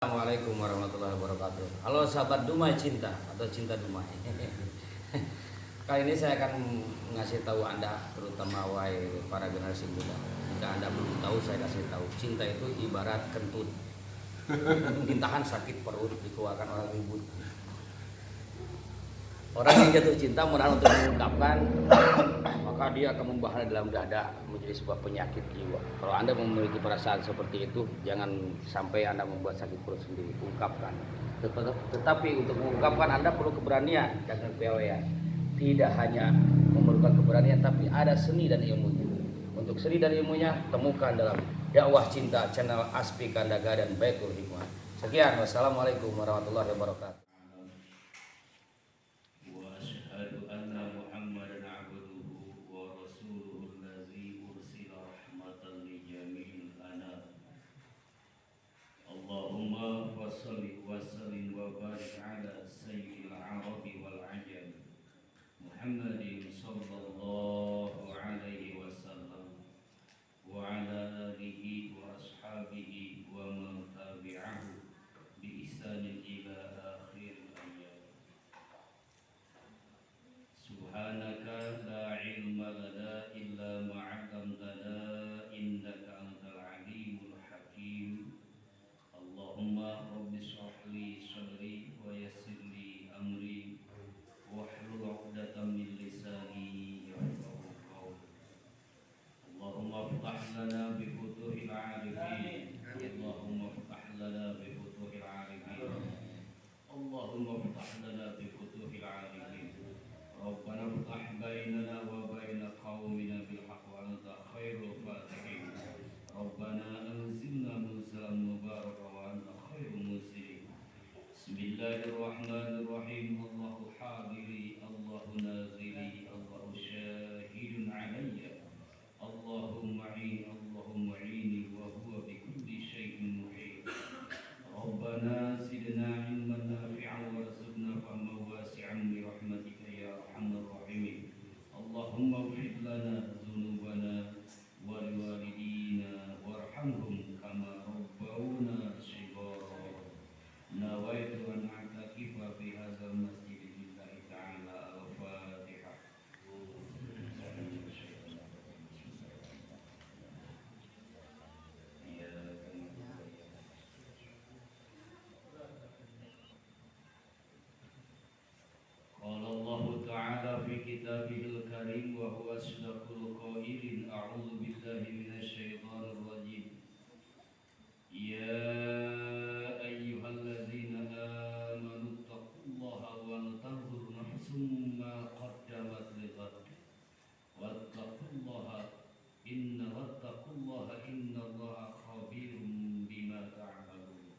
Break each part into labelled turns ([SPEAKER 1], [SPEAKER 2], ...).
[SPEAKER 1] Assalamualaikum warahmatullahi wabarakatuh. Halo sahabat Dumai Cinta atau Cinta Dumai. Kali ini saya akan ngasih tahu Anda, terutama para generasi muda. Jika Anda belum tahu, saya kasih tahu. Cinta itu ibarat kentut. Ditahan sakit perut, dikeluarkan orang ribut. Orang yang jatuh cinta menahan untuk mengungkapkan, maka dia akan membahana dalam dada, menjadi sebuah penyakit jiwa. Kalau Anda memiliki perasaan seperti itu, jangan sampai Anda membuat sakit perut sendiri. Ungkapkan. Tetapi untuk mengungkapkan Anda perlu keberanian, jangan kepewean. Tidak hanya memerlukan keberanian, tapi ada seni dan ilmunya. Untuk seni dan ilmunya, temukan dalam dakwah cinta channel Aspi Kandaga dan Baitul Hikmah. Sekian, wassalamualaikum warahmatullahi wabarakatuh.
[SPEAKER 2] Allahumma fassalli wa sallim wa barik ala sayyidil arabi wal ajam Muhammadin sallallahu alaihi wasallam wa ala alihi wa ashabihi wa man tabi'ahu bi ihsanin ila akhir ayyam. Subhanaka la ilma lana illa ma 'allamtana innaka antal alimul hakim. Allahumma rabbi shrah li sadri wa yassir li amri wahlul 'uqdatam min lisani yafqahu qawli. Allahumma iftah lana bi futuhil 'arifin. Allahumma iftah lana bi futuhil 'arifin. Allahumma iftah lana bi futuhil 'arifin. Rabbana iftah bainana wa baina qaumina bil haqq wa anta khairul fatihin. Rabbana anzilna munzalan mubarakan wa anta khairul munzilin. Bismillahirrahmanirrahim. Allahu hadiri, Allahu nazili, Allahu syahidun alayya. Allahumma in, Allahumma ini, wa huwa bi kulli syai'in muhit. Rabbana zidna ilman nafi'an warzuqna fahman wasi'an bi rahmatika ya arhamar rahimin. Allahumma ighfir lana dzunubana wa liwalidina warhamhum kama rabbawna shighara. Nawaitu an a'takifa fi hadzal masjid lillahi ta'ala. Al-Fatihah. Qala Allah Ta'ala fi kitabihil karim wa huwa asdaqul qailin. A'udzu billahi minasy syaithanir rajim. Ya ayyuhalladzina amanu taqullaha wal tanzur nafsum ma qaddamat lighad wattaqullaha innallaha khabirum bima ta'malun.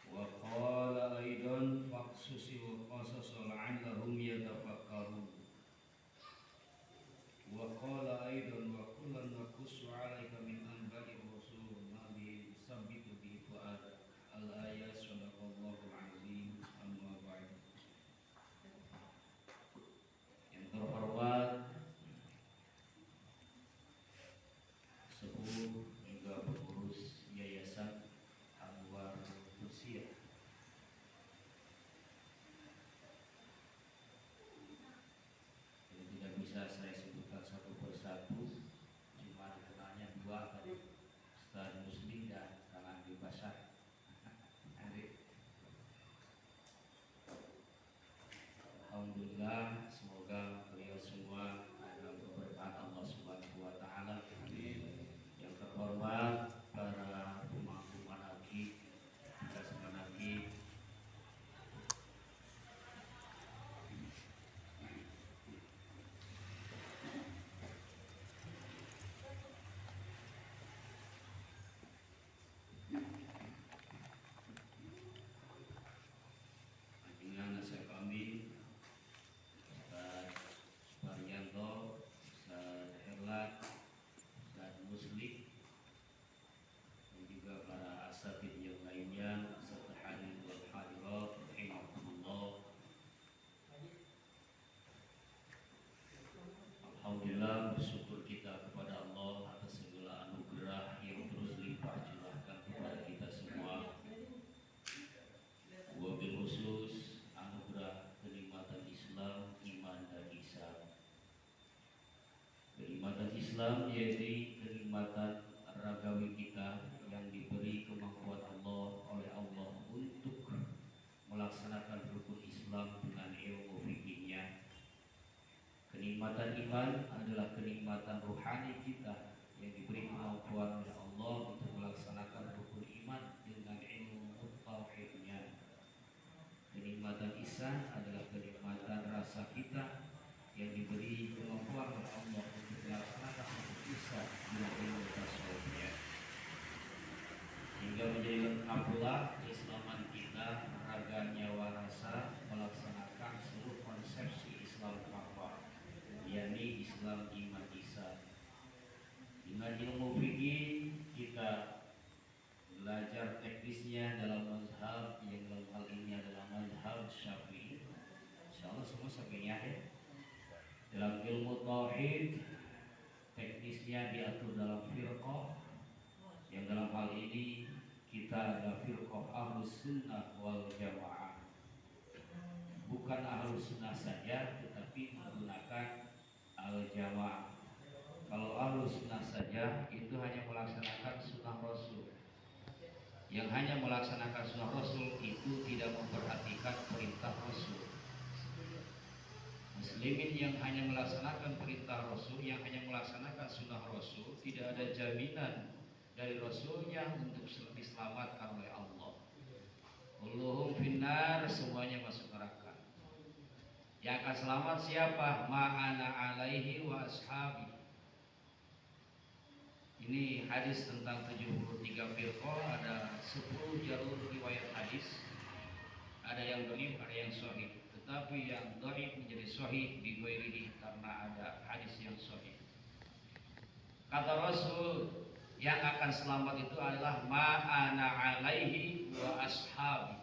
[SPEAKER 2] Wa qala aidan faqsusil qasasa la'allahum yatafakkarun. Wa qala aidan wa kullan kenikmatan adalah kenikmatan rohani kita yang diberi kemampuan oleh Allah untuk melaksanakan rukun iman dengan ilmu tauhidnya. Kenikmatan ihsan adalah kenikmatan rasa kita yang diberi kemampuan oleh Allah untuk melaksanakan rukun ihsan dengan ilmu tasawufnya. Hingga menjadi lengkap pula keislaman kita, raga, nyawa, rasa melaksanakan seluruh konsepsi Islam kafah, yakni Islam iman ihsan. Dengan ilmu fikih kita belajar teknisnya dalam mazhab yang dalam hal ini adalah mazhab Syafi'i. Insyaallah semua Syafi'iyah ya. Dalam ilmu tauhid teknisnya diatur dalam firqah, yang dalam hal ini kita adalah firqah Ahlus Sunnah wal Jamaah. Bukan Ahlus Sunnah saja, tetapi menggunakan Al-Jamaah. Kalau Ahlus Sunnah saja itu hanya melaksanakan sunnah Rasul. Yang hanya melaksanakan sunnah Rasul itu tidak memperhatikan perintah Rasul. Muslimin yang hanya melaksanakan perintah Rasul, yang hanya melaksanakan sunnah Rasul, tidak ada jaminan dari Rasulnya untuk diselamatkan oleh Allah. Kulluhum finnar, semuanya masuk neraka. Yang akan selamat siapa? Ma'ana alaihi wa ashabi. Ini hadis tentang 73 firqah, ada 10 jalur riwayat hadis. Ada yang dhaif, ada yang sahih. Tetapi yang dhaif menjadi sahih bi ghairihi karena ada hadis yang sahih. Kata Rasul, yang akan selamat itu adalah ma'ana alaihi wa ashabi,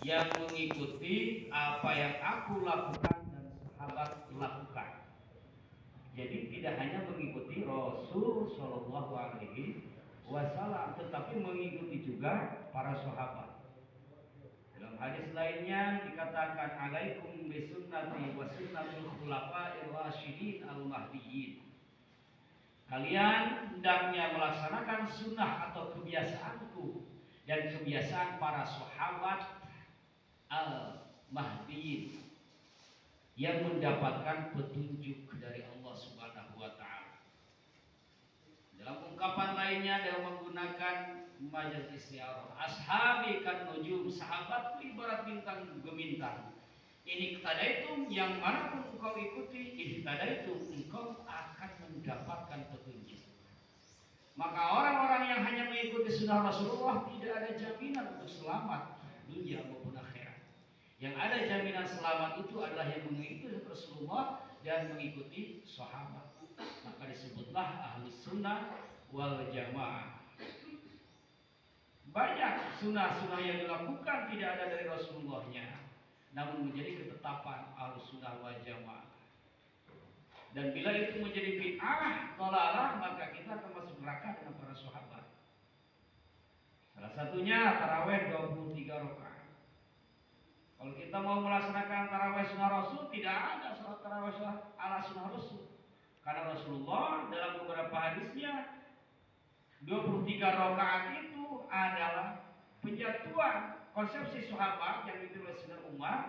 [SPEAKER 2] yang mengikuti apa yang aku lakukan dan sahabat lakukan. Jadi tidak hanya mengikuti Rasul Shallallahu Alaihi Wasallam, tetapi mengikuti juga para sahabat. Dalam hadis lainnya dikatakan alaikum bisunnati wa sunnatul khulafa'ir rasyidin al-mahdiyyin. Kalian hendaknya melaksanakan sunnah atau kebiasaanku dan kebiasaan para sahabat al-mahdiyyin yang mendapatkan petunjuk dari Allah Subhanahu wa taala. Dalam ungkapan lainnya dalam menggunakan majaz istiarah, ashabi kan nujum, sahabatku ibarat bintang gemintang. Ini ihtadaitum, yang manapun engkau ikuti, ihtadaitum, engkau akan mendapatkan petunjuk. Maka orang-orang yang hanya mengikuti sunnah Rasulullah tidak ada jaminan untuk selamat dunia maupun akhirat. Yang ada jaminan selamat itu adalah yang mengikuti Rasulullah dan mengikuti sahabat. Maka disebutlah Ahlus Sunnah wal Jamaah. Banyak sunnah-sunnah yang dilakukan tidak ada dari Rasulullahnya, namun menjadi ketetapan Ahlus Sunnah wal Jamaah. Dan bila itu menjadi bid'ah, dhalalah, maka kita akan masuk neraka dengan para sahabat. Salah satunya tarawih 23 rakaat. Kalau kita mau melaksanakan tarawih sunnah Rasul, tidak ada salat tarawih ala sunnah Rasul. Karena Rasulullah dalam beberapa hadisnya 23 rakaat itu adalah penjatuhan konsepsi sahabat yang ditulis oleh Sayyidina Umar,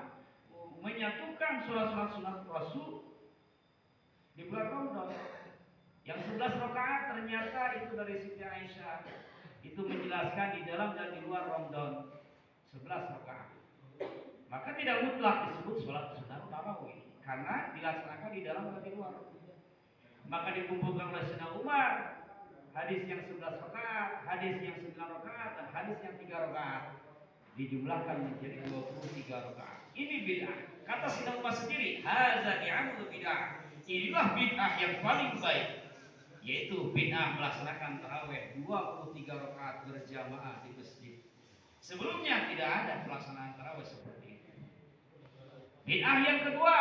[SPEAKER 2] menyatukan sholat-sholat sunnah Rasul di bulan Ramadan. Yang 11 rakaat ternyata itu dari Siti Aisyah, itu menjelaskan di dalam dan di luar Ramadan 11 rakaat. Maka tidak mutlak disebut sholat sunnah tarawih karena dilaksanakan di dalam dan di luar. Maka dikumpulkan oleh Sayyidina Umar hadis yang 11 rakaat, hadis yang 9 rakaat, dan hadis yang 3 rakaat dijumlahkan menjadi 23 rakaat. Ini bid'ah. Kata Sayyidina Umar sendiri, hadza ni'amul bid'ah. Inilah bid'ah yang paling baik, yaitu bid'ah melaksanakan tarawih 23 rakaat berjamaah di masjid. Sebelumnya tidak ada pelaksanaan tarawih seperti itu. Bid'ah yang kedua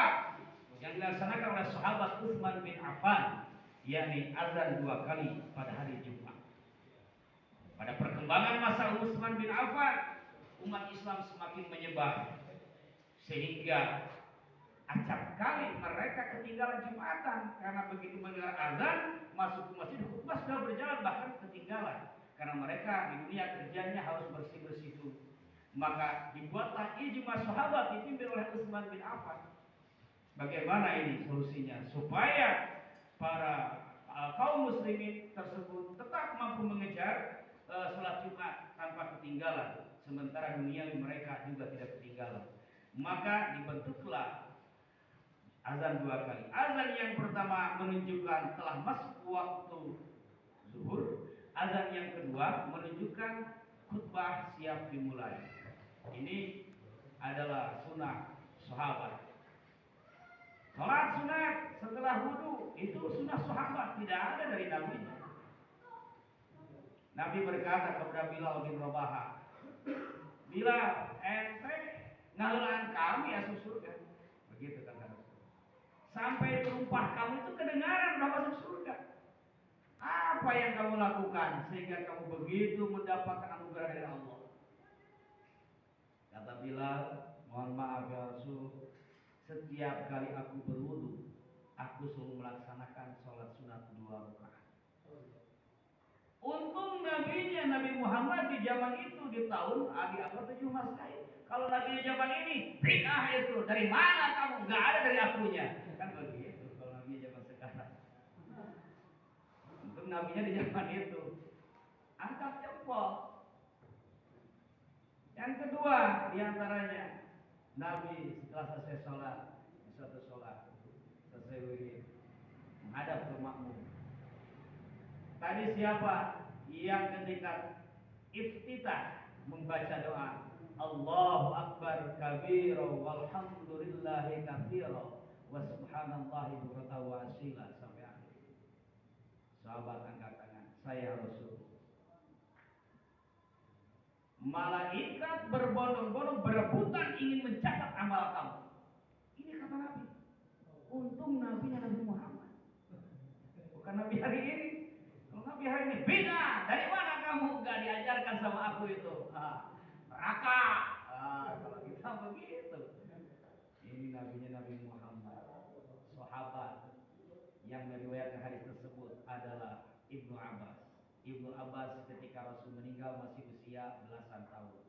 [SPEAKER 2] yang dilaksanakan oleh sahabat Utsman bin Affan, yakni azan 2 kali pada hari Jumat. Pada perkembangan masa Utsman bin Affan, umat Islam semakin menyebar sehingga acap kali mereka ketinggalan Jumatan karena begitu mendengar azan masuk ke masjid, khutbah sudah berjalan, bahkan ketinggalan karena mereka di dunia kerjanya harus bersih-bersih dulu. Maka dibuatlah ijma sahabat dipimpin oleh Utsman bin Affan.
[SPEAKER 3] Bagaimana ini solusinya supaya para kaum muslimin tersebut tetap mampu mengejar sholat Jumat tanpa ketinggalan, sementara dunia mereka juga tidak ketinggalan. Maka dibentuklah azan dua kali. Azan yang pertama menunjukkan telah masuk waktu zuhur. Azan yang kedua menunjukkan khutbah siap dimulai. Ini adalah sunnah sahabat. Salat sunat setelah wudu itu sunnah sahabat, tidak ada dari Nabi. Nabi berkata kepada Bilal bin Rabah, "Bilal, ente ngalulan kami asup surga." Begitu kata Rasul. Sampai tumpah kamu itu kedengaran udah masuk surga. Apa yang kamu lakukan sehingga kamu begitu mendapatkan anugerah dari Allah? Kata Bilal, "Mohon maaf ya Rasul, setiap kali aku berwudu, aku selalu melaksanakan sholat sunat 2 rakaat." Untung nabinya Nabi Muhammad di zaman itu di tahun di abad 7 Masehi. Kalau Nabi di zaman ini, bid'ah itu dari mana kamu? Gak ada dari akunya. Kan begitu kalau Nabi zaman sekarang. Untung nabinya di zaman itu angkat jempol. Yang kedua diantaranya, Nabi setelah selesai sholat, di suatu sholat, selesai wirid, menghadap ke makmum. Tadi siapa yang ketika iftitah membaca doa Allahu Akbar kabira walhamdulillahi katsira wa subhanallahi bukratan wa asila sampai akhir. Sahabat angkat tangan, saya Rasul. Malaikat berbondong-bondong berebutan ingin mencatat amal kamu. Ini kata Nabi. Untung Nabi Muhammad, bukan Nabi hari ini. Kalau Nabi hari ini beda. Dari mana kamu? Gak diajarkan sama aku itu. Neraka. Kalau kita begitu. Ini nabinya Nabi Muhammad. Sahabat yang meriwayatkan hadis tersebut adalah Ibnu Abbas. Ibnu Abbas ketika Rasul meninggal masih usia belasan tahun.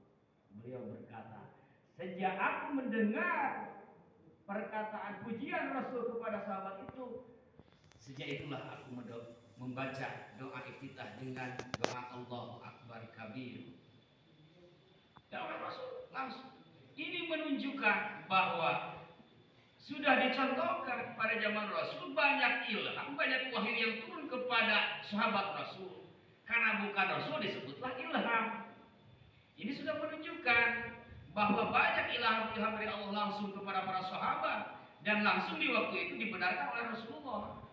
[SPEAKER 3] Beliau berkata, sejak aku mendengar perkataan pujian Rasul kepada sahabat itu, sejak itulah aku membaca doa iftitah dengan doa Allahu Akbar kabir. Doa Rasul langsung. Ini menunjukkan bahwa sudah dicontohkan pada zaman Rasul banyak ilham, banyak wahyu yang turun kepada sahabat Rasul. Karena bukan Rasul disebutlah ilham. Ini sudah menunjukkan bahwa banyak ilham-ilham dari Allah langsung kepada para sahabat dan langsung di waktu itu dibenarkan oleh Rasulullah.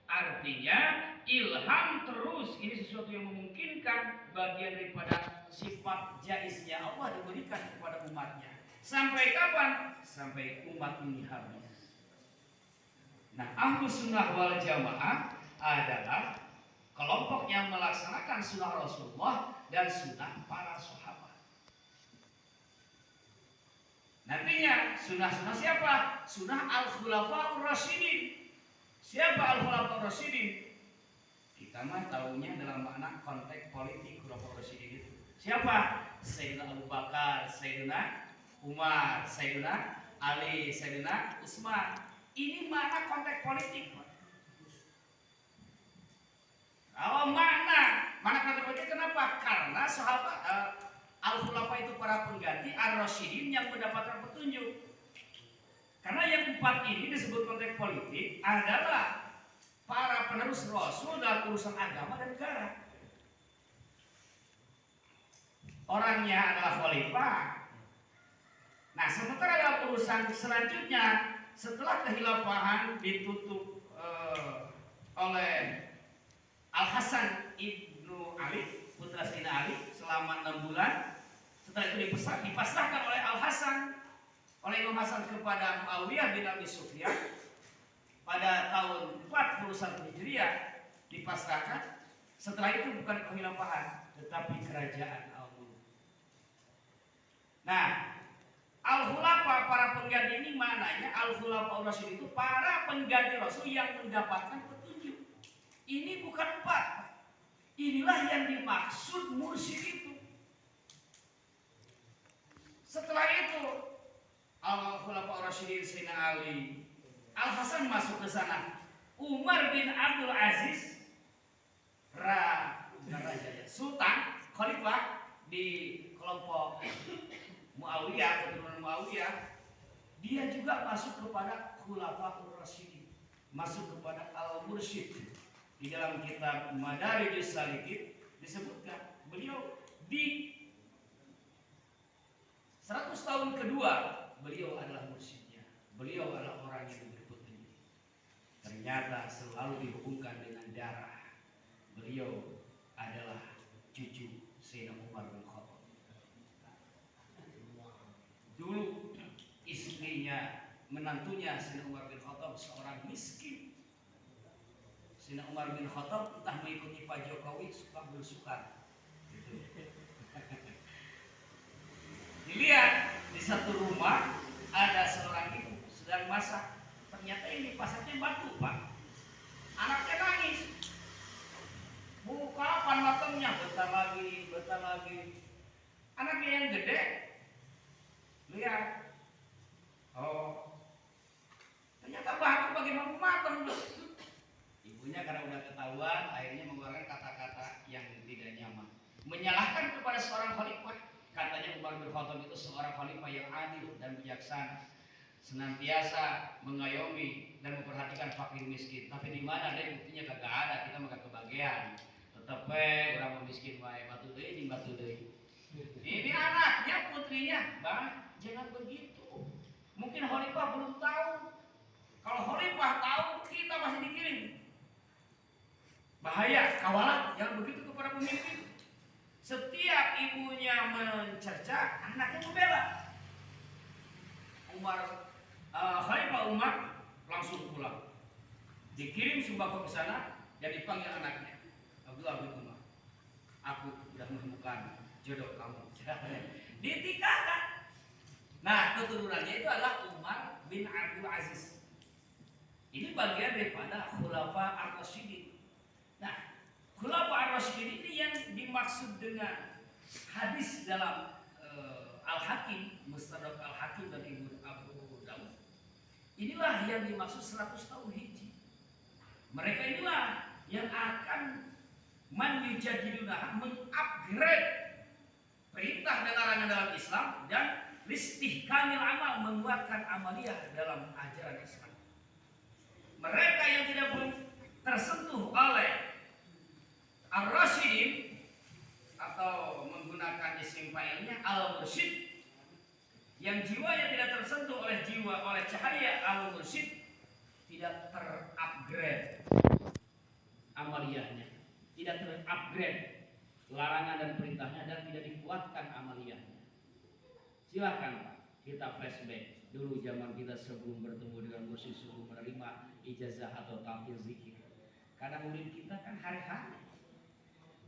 [SPEAKER 3] Artinya ilham terus ini sesuatu yang memungkinkan bagian daripada sifat jaiznya Allah diberikan kepada umatnya. Sampai kapan? Sampai umat ini habis. Nah, Ahlus Sunnah wal Jamaah adalah kelompok yang melaksanakan sunnah Rasulullah dan sunnah para sahabat. Nantinya sunnah-sunnah siapa? Sunnah Al-Khulafaur Rasyidin. Siapa Al-Khulafaur Rasyidin? Kita mah tahunya dalam makna konteks politik Khulafaur Rasyidin itu. Siapa? Sayyidina Abu Bakar, Sayyidina Umar, Sayyidina Ali, Sayyidina Utsman. Ini makna konteks politik. Kalau makna konteks politik kenapa? Karena sahabat Al-Khulafa itu para pengganti Ar-Rasyidin yang mendapatkan petunjuk. Karena yang 4 ini disebut konteks politik adalah para penerus Rasul dalam urusan agama dan negara. Orangnya adalah khalifah. Nah, sementara dalam urusan selanjutnya setelah kehilafahan ditutup oleh Al-Hasan ibnu Ali, putra Sayyidina Ali selama 6 bulan. Setelah itu dipasrahkan oleh Al-Hasan, oleh Imam Hasan kepada Muawiyah bin Abi Sufyan pada tahun 41 Hijriah dipasrahkan. Setelah itu bukan kehilafahan tetapi kerajaan Al-Mulk. Nah, Al-Khulafa para pengganti ini maknanya Al-Khulafa Rasul itu para pengganti Rasul yang mendapatkan petunjuk. Ini bukan 4. Inilah yang dimaksud mursyid itu. Setelah itu Al-Khulafa Rasyidin Sayyidina Ali, Al Hasan masuk ke sana. Umar bin Abdul Aziz, Sultan Khalifah di kelompok Muawiyah, keturunan Muawiyah, dia juga masuk kepada Khulafaur Rasyidin, masuk kepada Al-Mursyid. Di dalam kitab Madarijus Salikin disebutkan beliau di 100 tahun kedua beliau adalah mursyidnya. Beliau adalah orang yang diberi petunjuk. Ternyata selalu dihubungkan dengan darah. Beliau adalah cucu Sayyidina Umar bin Khattab. Dulu istrinya, menantunya Sayyidina Umar bin Khattab seorang miskin. Sayyidina Umar bin Khattab entah mengikuti Pak Jokowi suka belusukan. Gitu. Dilihat di satu rumah ada seorang ibu sedang masak. Ternyata ini pasarnya batu, Pak. Anaknya nangis. Bu, kapan matangnya? Bentar lagi, bentar lagi. Anaknya yang gede lihat, oh, ternyata batu bagaimana matang. Ibunya karena udah ketahuan, akhirnya mengeluarkan kata-kata yang tidak nyaman, menyalahkan kepada seorang khalifah. Katanya Umar bin Khattab itu seorang khalifah yang adil dan bijaksana, senantiasa mengayomi dan memperhatikan fakir miskin. Tapi di mana ada buktinya? Kagak ada. Kita mah kebagian. Tetep orang miskin wae batu deui jeung batu deui. Ini anaknya, putrinya, Bang, jangan begitu. Mungkin khalifah belum tahu. Kalau khalifah tahu, kita masih dikirim. Bahaya, kawalan yang begitu kepada pemimpin. Setiap ibunya mencerca, anaknya membela. Khalifah Umar langsung pulang. Dikirim sembako ke sana dan dipanggil anaknya, Abdullah bin Umar. Aku sudah menemukan jodoh kamu. Ditikahkan. Nah, keturunannya itu adalah Umar bin Abdul Aziz. Ini bagian daripada Khulafa Ar-Rasyidin. Nah, Khulafa Ar-Rasyidin ini yang dimaksud dengan hadis dalam Al-Hakim, Mustadrak Al-Hakim dan Ibnu Abu Daud. Inilah yang dimaksud 100 tahun hiji. Mereka inilah yang akan mengupgrade perintah dan larangan dalam Islam dan listihkamil amal, menguatkan amaliyah dalam ajaran Islam. Mereka yang tidak tersentuh oleh Ar-Rasyidin atau menggunakan isim fa'ilnya Al-Mursyid, yang jiwanya tidak tersentuh oleh cahaya Al-Mursyid, tidak terupgrade amaliyahnya, tidak terupgrade larangan dan perintahnya, dan tidak dikuatkan amaliyahnya. Silahkan Pak, kita flashback dulu zaman kita sebelum bertemu dengan mursyid, sebelum menerima ijazah atau tampil zikir. Karena murid kita kan hari-hari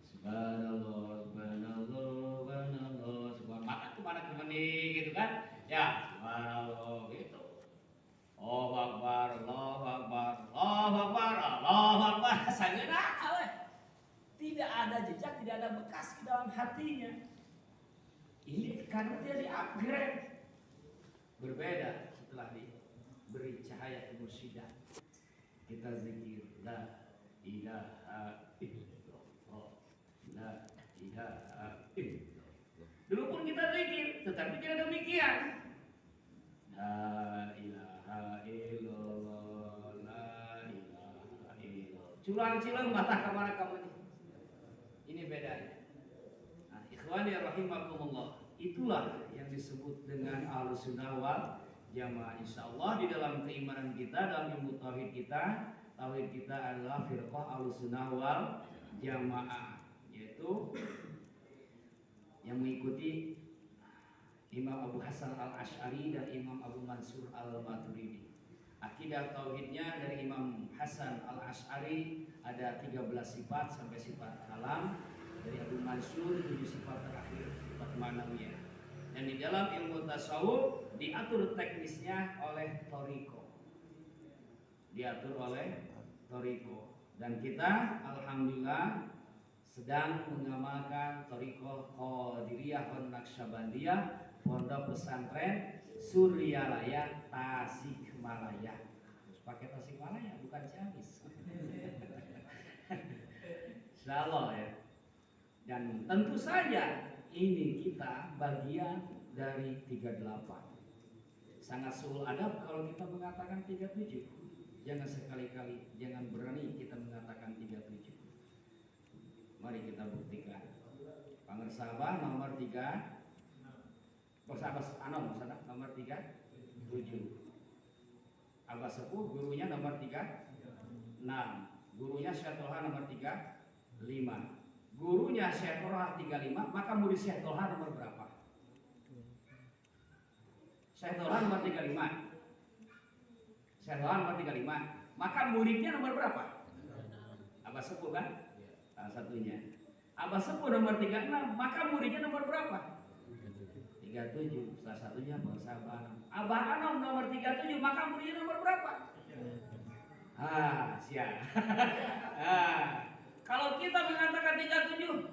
[SPEAKER 3] Subhanallah, subhanallah, subhanallah, subhanallah. Mana kemening gitu kan? Ya, subhanallah gitu. Allahu Akbar, Allahu Akbar, Allahu Akbar, Allahu Akbar. Sageuna we. Tidak ada jejak, tidak ada bekas di dalam hatinya. Ini karena dia di-upgrade. Berbeda setelah diberi cahaya kemursyidaan. Kita zikir la ilaha illallah, la ilaha illallah. Dulu pun kita zikir, tetapi tidak demikian. La ilaha illallah, la ilaha illallah. Culang-culang mata kemana kamu ini? Ini bedanya. Nah, ikhwani rahimakumullah, itulah yang disebut dengan Ahlussunnah wal Jamaah. Insyaallah di dalam keimanan kita, dalam ilmu tauhid kita adalah firqah Ahlussunnah wal Jamaah, yaitu yang mengikuti Imam Abu Hasan Al-Asy'ari dan Imam Abu Mansur Al-Maturidi. Akidah tauhidnya dari Imam Hasan Al-Asy'ari ada 13 sifat sampai sifat kalam. Dari Abu Mansur 7 sifat terakhir, sifat manawiyah. Dan di dalam ilmu tasawuf diatur teknisnya oleh Thariqah. Diatur oleh Thariqah. Dan kita alhamdulillah sedang mengamalkan Thariqah Qadiriyah dan Naqsyabandiyah, Pondok Pesantren Suryalaya Tasikmalaya. pakai Tasikmalaya bukan Ciamis. Insyaallah ya. Dan tentu saja ini kita bagian dari 38. Sangat suul adab kalau kita mengatakan 37. Jangan sekali-kali, jangan berani kita mengatakan 37. Mari kita buktikan. Pangersabah nomor 3. Bos Anom sana nomor 37. Abah Sepuh gurunya nomor 36. Gurunya Syekh Tolha nomor 35. Gurunya Syekh Tolha 35, maka murid Syekh Tolha nomor berapa? Syekh Tolha nomor 35. Syekh Tolha nomor 35. Maka muridnya nomor berapa? Abah Sepuh kan? Salah satunya. Abah Sepuh nomor 36, maka muridnya nomor berapa? 37, salah satunya Bang Sabah. Abah Anom nomor 37, maka muridnya nomor berapa? Siap. Kalau kita mengatakan 37,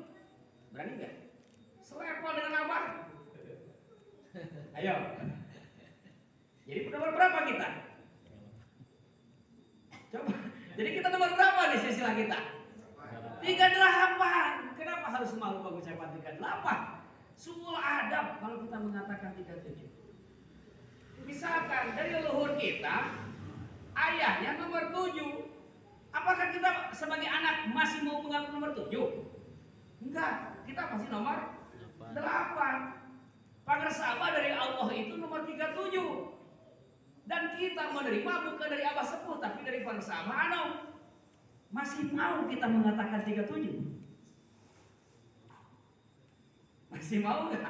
[SPEAKER 3] berani nggak? Selevel dengan Abah? Ayo. Jadi nomor berapa kita? Coba. Jadi kita nomor berapa di silsilah kita? 38. Kenapa harus malu mengucapkan 38? Suul adab kalau kita mengatakan 37. Misalkan dari leluhur kita, ayahnya nomor 7. Apakah kita sebagai anak masih mau mengaku nomor 7? Enggak, kita masih nomor 8. Pangersabah dari Allah itu nomor 37. Dan kita menerima bukan dari Abah Sepuh, tapi dari Pangersabah Anom. Masih mau kita mengatakan 37? Masih mau nggak?